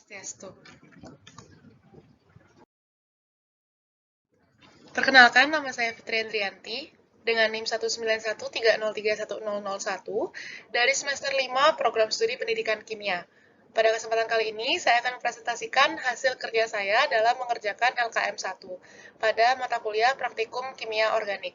Swastiastu. Perkenalkan, nama saya Fitri Andrianti dengan NIM 191303101 dari semester 5 Program Studi Pendidikan Kimia. Pada kesempatan kali ini, saya akan mempresentasikan hasil kerja saya dalam mengerjakan LKM 1 pada mata kuliah Praktikum Kimia Organik.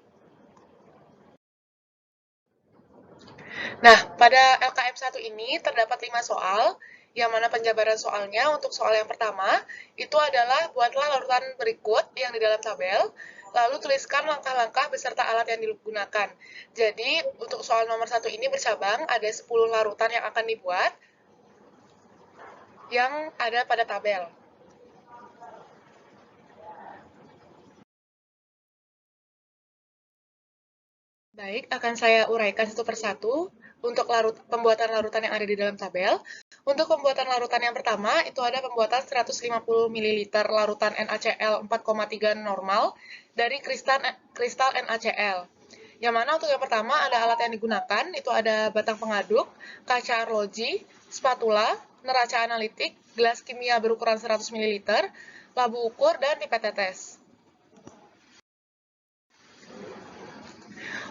Nah, pada LKM 1 ini terdapat 5 soal, yang mana penjabaran soalnya untuk soal yang pertama, itu adalah buatlah larutan berikut yang di dalam tabel, lalu tuliskan langkah-langkah beserta alat yang digunakan. Jadi, untuk soal nomor 1 ini bercabang, ada 10 larutan yang akan dibuat, yang ada pada tabel. Baik, akan saya uraikan satu persatu untuk pembuatan larutan yang ada di dalam tabel. Untuk pembuatan larutan yang pertama, itu ada pembuatan 150 ml larutan NaCl 4,3 normal dari kristal NaCl. Yang mana untuk yang pertama ada alat yang digunakan, itu ada batang pengaduk, kaca arloji, spatula, neraca analitik, gelas kimia berukuran 100 ml, labu ukur, dan pipet tetes.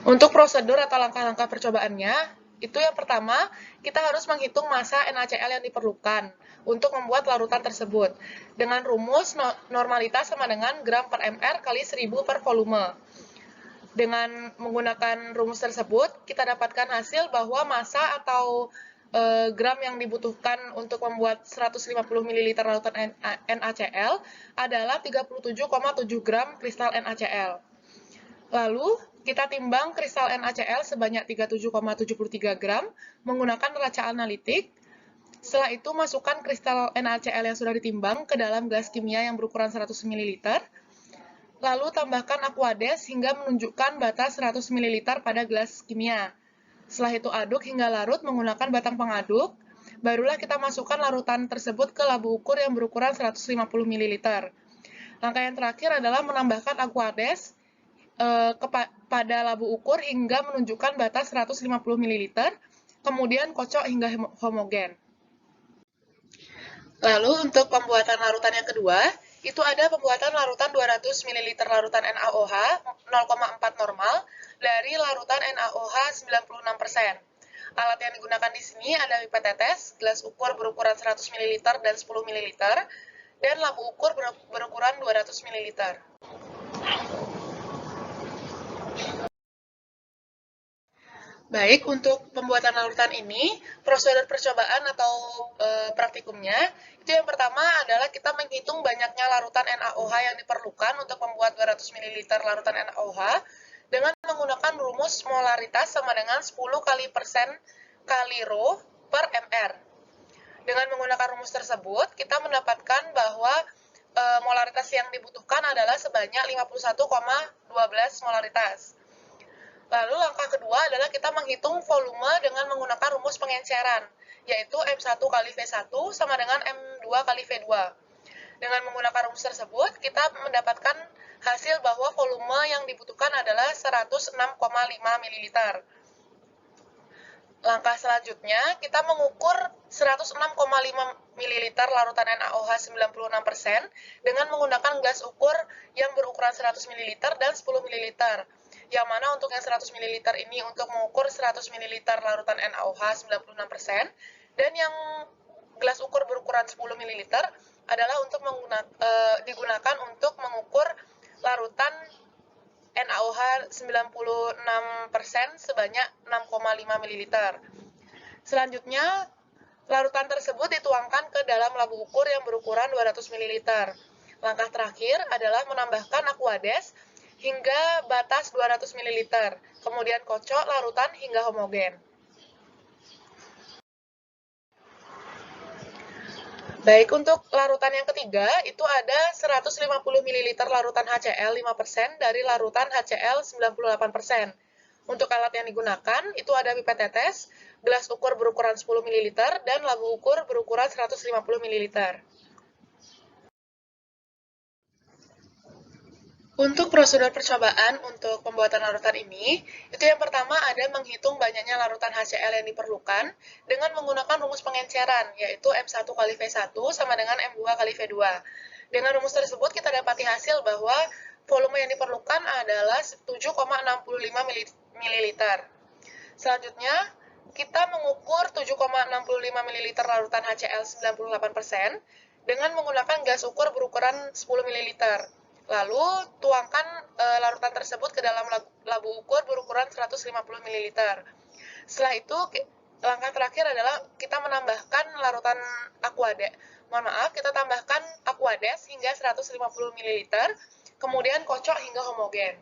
Untuk prosedur atau langkah-langkah percobaannya, itu yang pertama, kita harus menghitung massa NaCl yang diperlukan untuk membuat larutan tersebut. Dengan rumus normalitas sama dengan gram per mr kali 1000 per volume. Dengan menggunakan rumus tersebut, kita dapatkan hasil bahwa massa atau gram yang dibutuhkan untuk membuat 150 ml larutan NaCl adalah 37,7 gram kristal NaCl. Lalu, kita timbang kristal NaCl sebanyak 37,73 gram menggunakan neraca analitik. Setelah itu, masukkan kristal NaCl yang sudah ditimbang ke dalam gelas kimia yang berukuran 100 ml. Lalu, tambahkan aquades hingga menunjukkan batas 100 ml pada gelas kimia. Setelah itu, aduk hingga larut menggunakan batang pengaduk. Barulah kita masukkan larutan tersebut ke labu ukur yang berukuran 150 ml. Langkah yang terakhir adalah menambahkan aquades pada labu ukur hingga menunjukkan batas 150 ml, kemudian kocok hingga homogen. Lalu untuk pembuatan larutan yang kedua, itu ada pembuatan larutan 200 ml larutan NaOH 0,4 normal dari larutan NaOH 96%. Alat yang digunakan di sini ada pipet tetes, gelas ukur berukuran 100 ml dan 10 ml, dan labu ukur berukuran 200 ml. Baik, untuk pembuatan larutan ini, prosedur percobaan atau praktikumnya, itu yang pertama adalah kita menghitung banyaknya larutan NaOH yang diperlukan untuk membuat 200 ml larutan NaOH dengan menggunakan rumus molaritas sama dengan 10 kali persen kali rho per mr. Dengan menggunakan rumus tersebut, kita mendapatkan bahwa molaritas yang dibutuhkan adalah sebanyak 51,12 molaritas. Lalu langkah kedua adalah kita menghitung volume dengan menggunakan rumus pengenceran, yaitu M1 kali V1 sama dengan M2 kali V2. Dengan menggunakan rumus tersebut, kita mendapatkan hasil bahwa volume yang dibutuhkan adalah 106,5 ml. Langkah selanjutnya, kita mengukur 106,5 ml larutan NaOH 96% dengan menggunakan gelas ukur yang berukuran 100 ml dan 10 ml. Yang mana untuk yang 100 ml ini untuk mengukur 100 ml larutan NaOH 96%, dan yang gelas ukur berukuran 10 ml adalah untuk digunakan untuk mengukur larutan NaOH 96% sebanyak 6,5 ml. Selanjutnya, larutan tersebut dituangkan ke dalam labu ukur yang berukuran 200 ml. Langkah terakhir adalah menambahkan aquades hingga batas 200 ml, kemudian kocok larutan hingga homogen. Baik, untuk larutan yang ketiga, itu ada 150 ml larutan HCl 5% dari larutan HCl 98%. Untuk alat yang digunakan, itu ada pipet tetes, gelas ukur berukuran 10 ml, dan labu ukur berukuran 150 ml. Untuk prosedur percobaan untuk pembuatan larutan ini, itu yang pertama ada menghitung banyaknya larutan HCl yang diperlukan dengan menggunakan rumus pengenceran, yaitu M1 kali V1 sama dengan M2 kali V2. Dengan rumus tersebut kita dapati hasil bahwa volume yang diperlukan adalah 7,65 ml. Selanjutnya, kita mengukur 7,65 ml larutan HCl 98% dengan menggunakan gas ukur berukuran 10 ml. Lalu, tuangkan larutan tersebut ke dalam labu ukur berukuran 150 ml. Setelah itu, langkah terakhir adalah kita menambahkan larutan aquades. Mohon maaf, kita tambahkan aquades hingga 150 ml, kemudian kocok hingga homogen.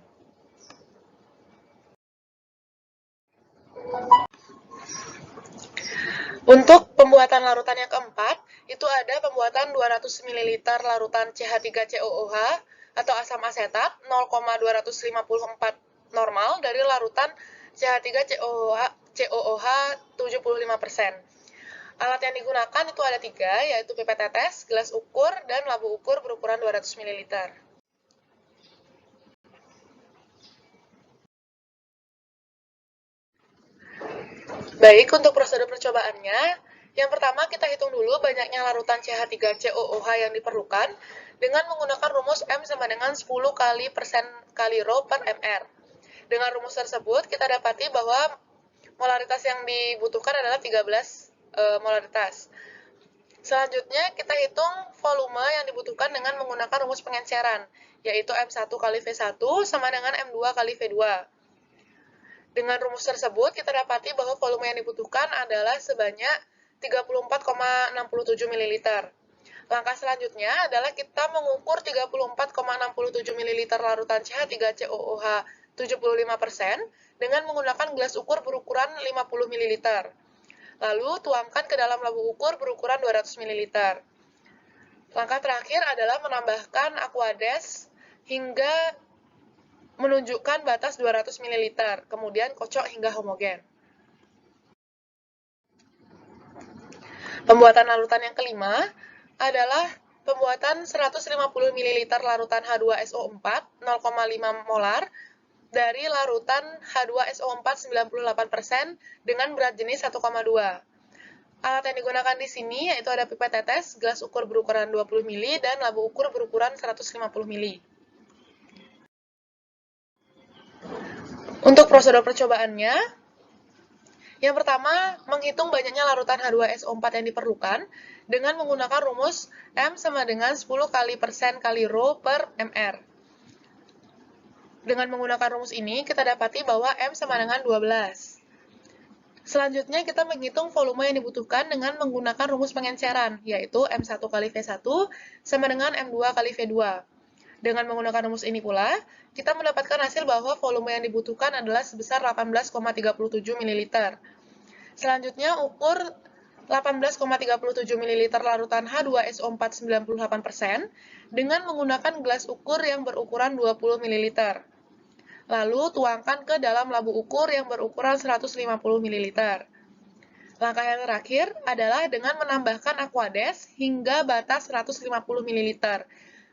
Untuk pembuatan larutan yang keempat, itu ada pembuatan 200 ml larutan CH3COOH atau asam asetat 0,254 normal dari larutan CH3COOH 75%. Alat yang digunakan itu ada 3, yaitu pipet tetes, gelas ukur, dan labu ukur berukuran 200 ml. Baik, untuk prosedur percobaannya, yang pertama kita hitung dulu banyaknya larutan CH3COOH yang diperlukan dengan menggunakan rumus M sama dengan 10 kali persen kali rho per mR. Dengan rumus tersebut, kita dapati bahwa molaritas yang dibutuhkan adalah 13 molaritas. Selanjutnya, kita hitung volume yang dibutuhkan dengan menggunakan rumus pengenceran, yaitu M1 kali V1 sama dengan M2 kali V2. Dengan rumus tersebut, kita dapati bahwa volume yang dibutuhkan adalah sebanyak 34,67 ml. Langkah selanjutnya adalah kita mengukur 34,67 ml larutan CH3COOH 75% dengan menggunakan gelas ukur berukuran 50 ml. Lalu, tuangkan ke dalam labu ukur berukuran 200 ml. Langkah terakhir adalah menambahkan aquades hingga menunjukkan batas 200 ml, kemudian kocok hingga homogen. Pembuatan larutan yang kelima adalah pembuatan 150 ml larutan H2SO4 0,5 molar dari larutan H2SO4 98% dengan berat jenis 1,2. Alat yang digunakan di sini yaitu ada pipet tetes, gelas ukur berukuran 20 ml, dan labu ukur berukuran 150 ml. Untuk prosedur percobaannya, yang pertama, menghitung banyaknya larutan H2SO4 yang diperlukan dengan menggunakan rumus M sama dengan 10 kali persen kali rho per mR. Dengan menggunakan rumus ini, kita dapati bahwa M sama dengan 12. Selanjutnya, kita menghitung volume yang dibutuhkan dengan menggunakan rumus pengenceran, yaitu M1 kali V1 sama dengan M2 kali V2. Dengan menggunakan rumus ini pula, kita mendapatkan hasil bahwa volume yang dibutuhkan adalah sebesar 18,37 ml. Selanjutnya, ukur 18,37 ml larutan H2SO4 98% dengan menggunakan gelas ukur yang berukuran 20 ml. Lalu, tuangkan ke dalam labu ukur yang berukuran 150 ml. Langkah yang terakhir adalah dengan menambahkan aquades hingga batas 150 ml.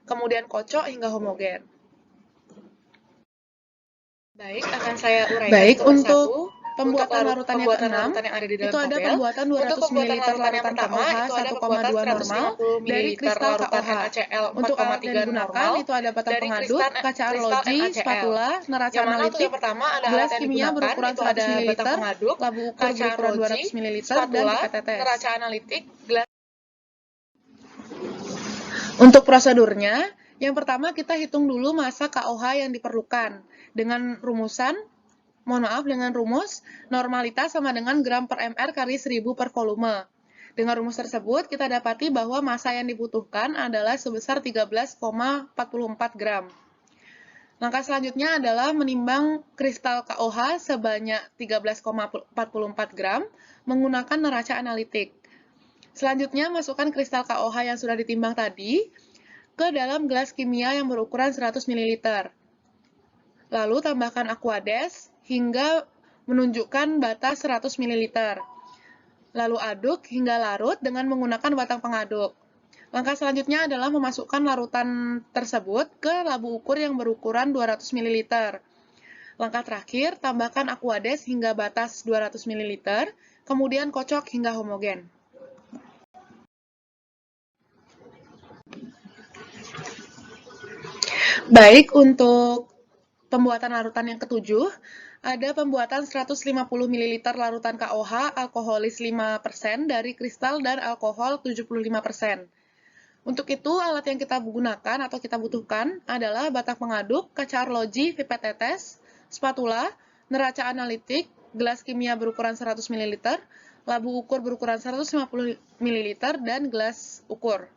Kemudian kocok hingga homogen. Baik, akan saya uraikan untuk pembuatan larutan yang keenam, itu ada pembuatan 200 ml larutan KOH 1,2 normal dari kristal KOH. Untuk alat yang digunakan itu ada batang pengaduk, kaca arloji, spatula, neraca analitik, gelas kimia berukuran 100 ml, labu ukur berukuran 200 ml, dan pipet tetes. Untuk prosedurnya, yang pertama kita hitung dulu massa KOH yang diperlukan dengan rumus normalitas sama dengan gram per mR kali 1000 per volume. Dengan rumus tersebut, kita dapati bahwa massa yang dibutuhkan adalah sebesar 13,44 gram. Langkah selanjutnya adalah menimbang kristal KOH sebanyak 13,44 gram menggunakan neraca analitik. Selanjutnya, masukkan kristal KOH yang sudah ditimbang tadi ke dalam gelas kimia yang berukuran 100 ml. Lalu, tambahkan aquades hingga menunjukkan batas 100 ml. Lalu, aduk hingga larut dengan menggunakan batang pengaduk. Langkah selanjutnya adalah memasukkan larutan tersebut ke labu ukur yang berukuran 200 ml. Langkah terakhir, tambahkan Aquades hingga batas 200 ml, kemudian kocok hingga homogen. Baik, untuk pembuatan larutan yang ketujuh, ada pembuatan 150 ml larutan KOH alkoholis 5% dari kristal dan alkohol 75%. Untuk itu, alat yang kita gunakan atau kita butuhkan adalah batang pengaduk, kaca arloji, pipet tetes, spatula, neraca analitik, gelas kimia berukuran 100 ml, labu ukur berukuran 150 ml, dan gelas ukur.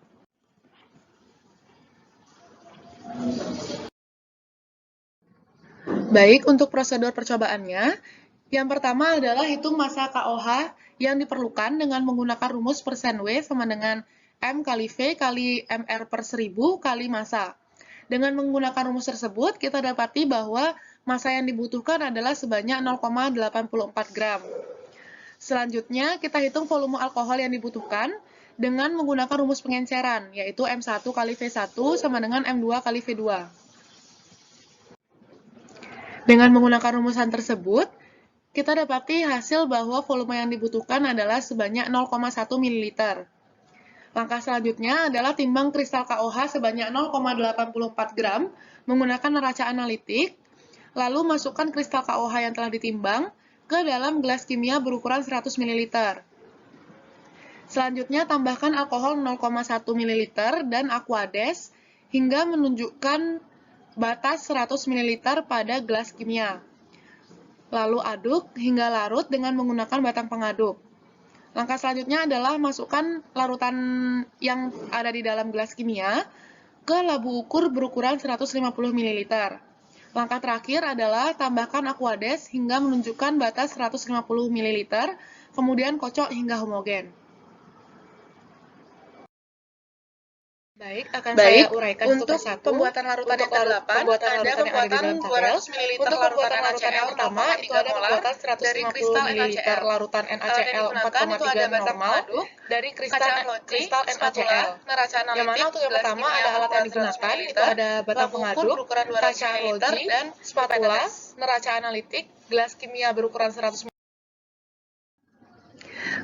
Baik, untuk prosedur percobaannya, yang pertama adalah hitung massa KOH yang diperlukan dengan menggunakan rumus persen W sama dengan M kali V kali MR per 1000 kali massa. Dengan menggunakan rumus tersebut, kita dapati bahwa massa yang dibutuhkan adalah sebanyak 0,84 gram. Selanjutnya, kita hitung volume alkohol yang dibutuhkan dengan menggunakan rumus pengenceran, yaitu M1 kali V1 sama dengan M2 kali V2. Dengan menggunakan rumusan tersebut, kita dapati hasil bahwa volume yang dibutuhkan adalah sebanyak 0,1 ml. Langkah selanjutnya adalah timbang kristal KOH sebanyak 0,84 gram menggunakan neraca analitik, lalu masukkan kristal KOH yang telah ditimbang ke dalam gelas kimia berukuran 100 ml. Selanjutnya tambahkan alkohol 0,1 ml dan Aquades hingga menunjukkan batas 100 ml pada gelas kimia. Lalu aduk hingga larut dengan menggunakan batang pengaduk. Langkah selanjutnya adalah masukkan larutan yang ada di dalam gelas kimia ke labu ukur berukuran 150 ml. Langkah terakhir adalah tambahkan Aquades hingga menunjukkan batas 150 ml, kemudian kocok hingga homogen. Baik, akan saya uraikan untuk pembuatan larutan yang ke-8, pembuatan larutan yang ada di dalam tabel. Untuk pembuatan larutan yang pertama, itu ada pembuatan 150 ml larutan NaCl 4,3 normal dari kristal NaCl. Yang mana untuk yang pertama ada alat yang digunakan, itu ada batang pengaduk, kaca arloji, dan spatula, neraca analitik, gelas kimia berukuran 100 ml.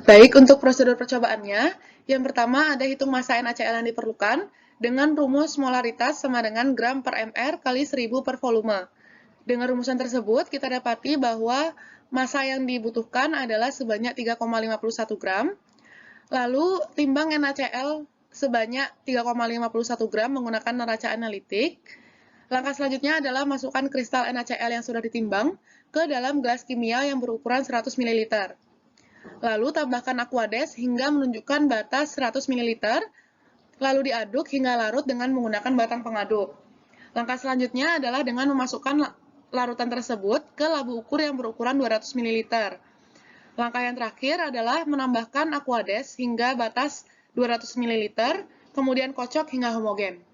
Baik, untuk prosedur percobaannya, yang pertama ada hitung massa NaCl yang diperlukan dengan rumus molaritas sama dengan gram per mr kali 1000 per volume. Dengan rumusan tersebut, kita dapati bahwa massa yang dibutuhkan adalah sebanyak 3,51 gram. Lalu, timbang NaCl sebanyak 3,51 gram menggunakan neraca analitik. Langkah selanjutnya adalah masukkan kristal NaCl yang sudah ditimbang ke dalam gelas kimia yang berukuran 100 ml. Lalu tambahkan Aquades hingga menunjukkan batas 100 ml, lalu diaduk hingga larut dengan menggunakan batang pengaduk. Langkah selanjutnya adalah dengan memasukkan larutan tersebut ke labu ukur yang berukuran 200 ml. Langkah yang terakhir adalah menambahkan Aquades hingga batas 200 ml, kemudian kocok hingga homogen.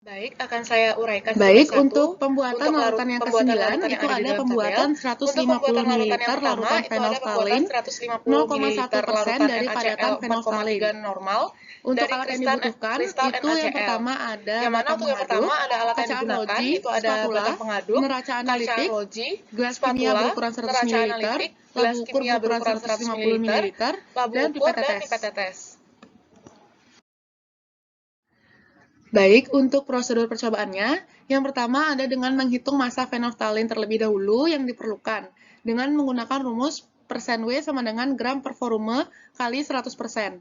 Baik, akan saya uraikan Baik, satu-satu. untuk pembuatan larutan yang ke-9 itu ada pembuatan 150 ml larutan fenolphthalein, 0,1% dari padatan fenolphthalein. normal. Untuk alat yang dibutuhkan itu yang pertama ada batang pengaduk, kaca arloji, spatula, neraca analitik, gelas kimia berukuran 100 ml, labu ukur berukuran 150 ml, dan pipet tetes. Baik, untuk prosedur percobaannya, yang pertama ada dengan menghitung massa fenolphthalein terlebih dahulu yang diperlukan, dengan menggunakan rumus persen W sama dengan gram per volume kali 100%.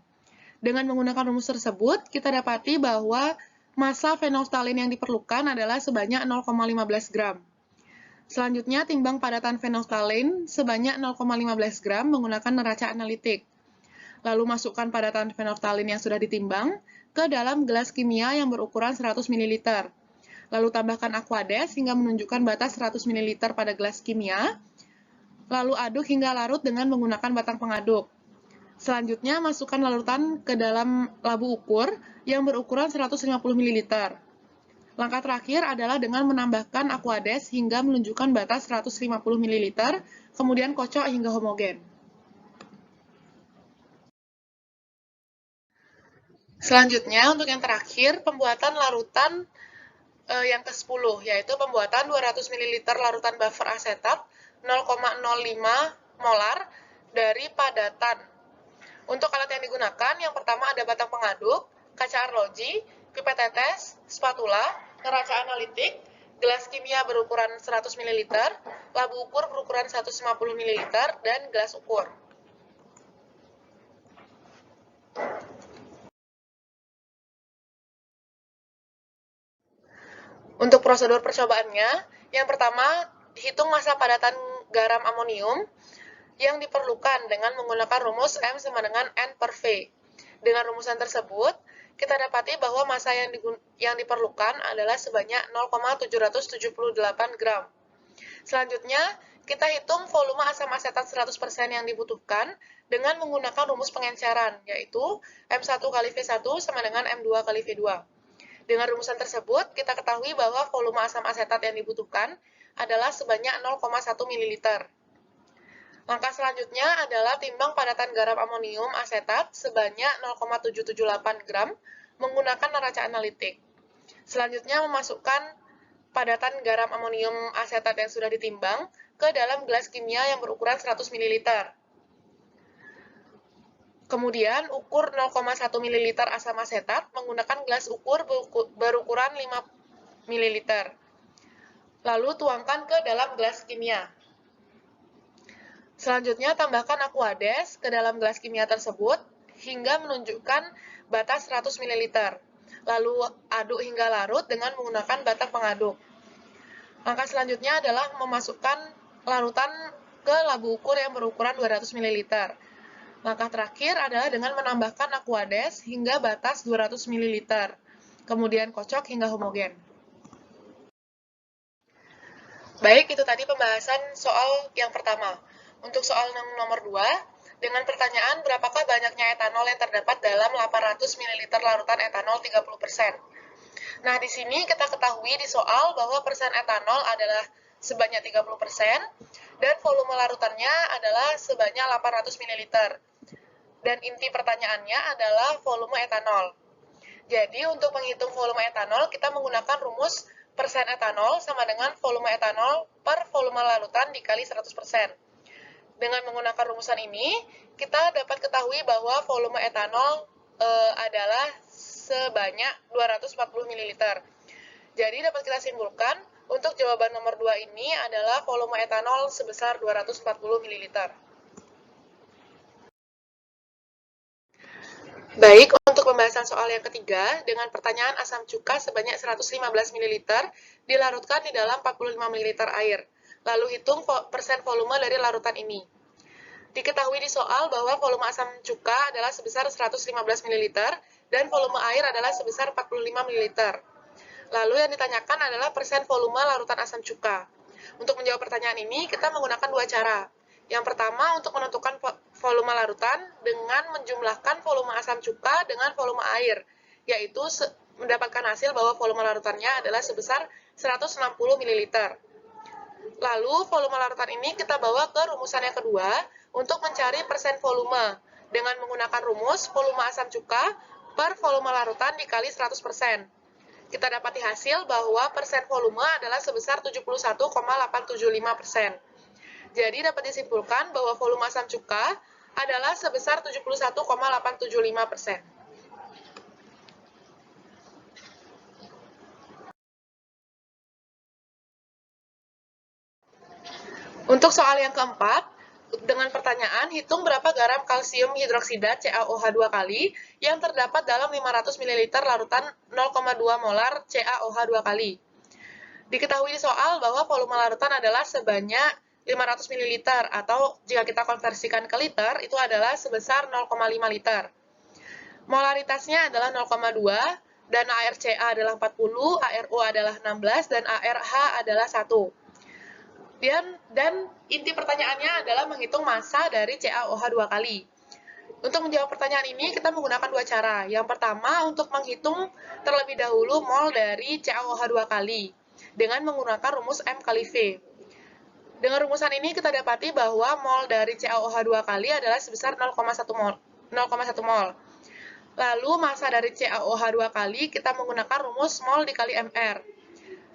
Dengan menggunakan rumus tersebut, kita dapati bahwa massa fenolphthalein yang diperlukan adalah sebanyak 0,15 gram. Selanjutnya, timbang padatan fenolphthalein sebanyak 0,15 gram menggunakan neraca analitik. Lalu masukkan padatan fenolphthalein yang sudah ditimbang ke dalam gelas kimia yang berukuran 100 ml. Lalu tambahkan Aquades hingga menunjukkan batas 100 ml pada gelas kimia. Lalu aduk hingga larut dengan menggunakan batang pengaduk. Selanjutnya, masukkan larutan ke dalam labu ukur yang berukuran 150 ml. Langkah terakhir adalah dengan menambahkan Aquades hingga menunjukkan batas 150 ml, kemudian kocok hingga homogen. Selanjutnya, untuk yang terakhir, pembuatan larutan yang ke-10, yaitu pembuatan 200 ml larutan buffer asetat 0,05 molar dari padatan. Untuk alat yang digunakan, yang pertama ada batang pengaduk, kaca arloji, pipet tetes, spatula, neraca analitik, gelas kimia berukuran 100 ml, labu ukur berukuran 150 ml, dan gelas ukur. Untuk prosedur percobaannya, yang pertama, hitung massa padatan garam amonium yang diperlukan dengan menggunakan rumus M sama dengan N per V. Dengan rumusan tersebut, kita dapati bahwa massa yang diperlukan adalah sebanyak 0,778 gram. Selanjutnya, kita hitung volume asam asetat 100% yang dibutuhkan dengan menggunakan rumus pengenceran, yaitu M1 kali V1 sama dengan M2 kali V2. Dengan rumusan tersebut, kita ketahui bahwa volume asam asetat yang dibutuhkan adalah sebanyak 0,1 ml. Langkah selanjutnya adalah timbang padatan garam amonium asetat sebanyak 0,778 gram menggunakan neraca analitik. Selanjutnya, memasukkan padatan garam amonium asetat yang sudah ditimbang ke dalam gelas kimia yang berukuran 100 ml. Kemudian, ukur 0,1 ml asam asetat menggunakan gelas ukur berukuran 5 ml. Lalu tuangkan ke dalam gelas kimia. Selanjutnya, tambahkan aquades ke dalam gelas kimia tersebut hingga menunjukkan batas 100 ml. Lalu aduk hingga larut dengan menggunakan batang pengaduk. Langkah selanjutnya adalah memasukkan larutan ke labu ukur yang berukuran 200 ml. Langkah terakhir adalah dengan menambahkan aquades hingga batas 200 ml. Kemudian kocok hingga homogen. Baik, itu tadi pembahasan soal yang pertama. Untuk soal nomor 2, dengan pertanyaan berapakah banyaknya etanol yang terdapat dalam 800 ml larutan etanol 30%. Nah, di sini kita ketahui di soal bahwa persen etanol adalah sebanyak 30% dan volume larutannya adalah sebanyak 800 ml. Dan inti pertanyaannya adalah volume etanol. Jadi, untuk menghitung volume etanol, kita menggunakan rumus persen etanol sama dengan volume etanol per volume larutan dikali 100%. Dengan menggunakan rumusan ini, kita dapat ketahui bahwa volume etanol adalah sebanyak 240 ml. Jadi, dapat kita simpulkan, untuk jawaban nomor 2 ini adalah volume etanol sebesar 240 ml. Baik, untuk pembahasan soal yang ketiga, dengan pertanyaan asam cuka sebanyak 115 ml dilarutkan di dalam 45 ml air. Lalu hitung persen volume dari larutan ini. Diketahui di soal bahwa volume asam cuka adalah sebesar 115 ml dan volume air adalah sebesar 45 ml. Lalu yang ditanyakan adalah persen volume larutan asam cuka. Untuk menjawab pertanyaan ini, kita menggunakan dua cara. Yang pertama, untuk menentukan volume larutan dengan menjumlahkan volume asam cuka dengan volume air, yaitu mendapatkan hasil bahwa volume larutannya adalah sebesar 160 ml. Lalu, volume larutan ini kita bawa ke rumusan yang kedua untuk mencari persen volume dengan menggunakan rumus volume asam cuka per volume larutan dikali 100%. Kita dapati hasil bahwa persen volume adalah sebesar 71,875%. Jadi dapat disimpulkan bahwa volume asam cuka adalah sebesar 71,875%. Untuk soal yang keempat, dengan pertanyaan, hitung berapa garam kalsium hidroksida CaOH2 kali yang terdapat dalam 500 ml larutan 0,2 molar CaOH2 kali. Diketahui di soal bahwa volume larutan adalah sebanyak 500 ml atau jika kita konversikan ke liter itu adalah sebesar 0,5 liter. Molaritasnya adalah 0,2 dan ArCa adalah 40, ArO adalah 16 dan ArH adalah 1. Dan inti pertanyaannya adalah menghitung massa dari CaOH 2 kali. Untuk menjawab pertanyaan ini, kita menggunakan dua cara. Yang pertama, untuk menghitung terlebih dahulu mol dari CaOH 2 kali dengan menggunakan rumus M kali V. Dengan rumusan ini kita dapati bahwa mol dari CaOH 2 kali adalah sebesar 0,1 mol. Lalu massa dari CaOH 2 kali kita menggunakan rumus mol dikali Mr.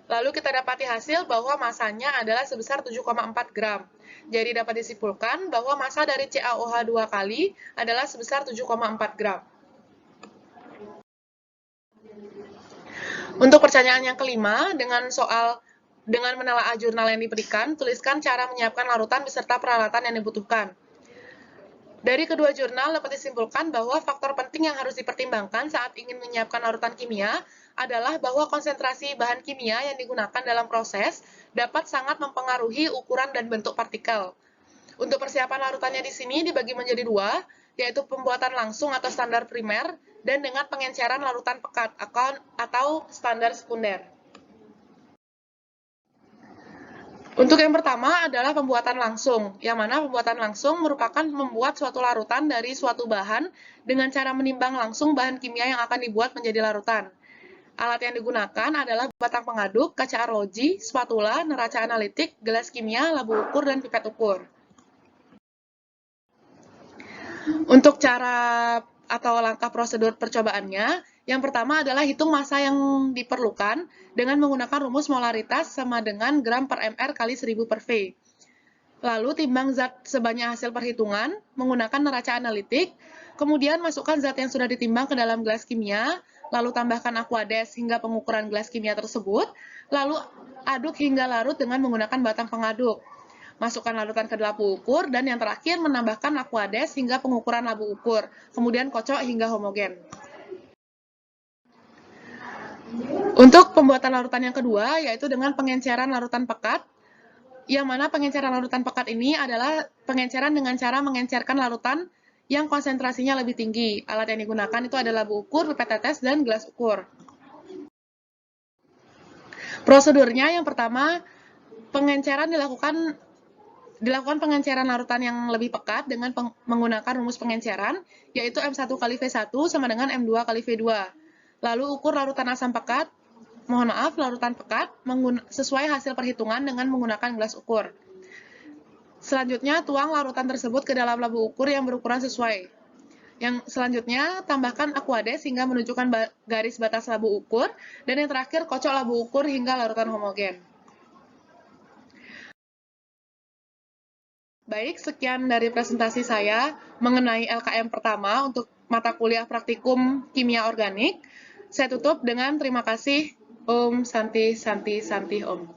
Lalu kita dapati hasil bahwa massanya adalah sebesar 7,4 gram. Jadi dapat disimpulkan bahwa massa dari CaOH 2 kali adalah sebesar 7,4 gram. Untuk pertanyaan yang kelima, dengan menelaah jurnal yang diberikan, tuliskan cara menyiapkan larutan beserta peralatan yang dibutuhkan. Dari kedua jurnal dapat disimpulkan bahwa faktor penting yang harus dipertimbangkan saat ingin menyiapkan larutan kimia adalah bahwa konsentrasi bahan kimia yang digunakan dalam proses dapat sangat mempengaruhi ukuran dan bentuk partikel. Untuk persiapan larutannya di sini dibagi menjadi dua, yaitu pembuatan langsung atau standar primer, dan dengan pengenceran larutan pekat atau standar sekunder. Untuk yang pertama adalah pembuatan langsung, yang mana pembuatan langsung merupakan membuat suatu larutan dari suatu bahan dengan cara menimbang langsung bahan kimia yang akan dibuat menjadi larutan. Alat yang digunakan adalah batang pengaduk, kaca arloji, spatula, neraca analitik, gelas kimia, labu ukur, dan pipet ukur. Untuk cara atau langkah prosedur percobaannya, yang pertama adalah hitung massa yang diperlukan dengan menggunakan rumus molaritas sama dengan gram per mr kali 1000 per V. Lalu timbang zat sebanyak hasil perhitungan menggunakan neraca analitik, kemudian masukkan zat yang sudah ditimbang ke dalam gelas kimia, lalu tambahkan aquades hingga pengukuran gelas kimia tersebut, lalu aduk hingga larut dengan menggunakan batang pengaduk. Masukkan larutan ke labu ukur, dan yang terakhir menambahkan aquades hingga pengukuran labu ukur, kemudian kocok hingga homogen. Untuk pembuatan larutan yang kedua, yaitu dengan pengenceran larutan pekat, yang mana pengenceran larutan pekat ini adalah pengenceran dengan cara mengencerkan larutan yang konsentrasinya lebih tinggi. Alat yang digunakan itu adalah labu ukur, pipet tetes, dan gelas ukur. Prosedurnya yang pertama, pengenceran dilakukan pengenceran larutan yang lebih pekat dengan menggunakan rumus pengenceran, yaitu M1 kali V1 sama dengan M2 kali V2. Lalu ukur larutan asam pekat, larutan pekat, sesuai hasil perhitungan dengan menggunakan gelas ukur. Selanjutnya, tuang larutan tersebut ke dalam labu ukur yang berukuran sesuai. Yang selanjutnya, tambahkan aquades hingga menunjukkan garis batas labu ukur, dan yang terakhir, kocok labu ukur hingga larutan homogen. Baik, sekian dari presentasi saya mengenai LKM pertama untuk mata kuliah praktikum kimia organik. Saya tutup dengan terima kasih. Om Santi Santi Santi Om.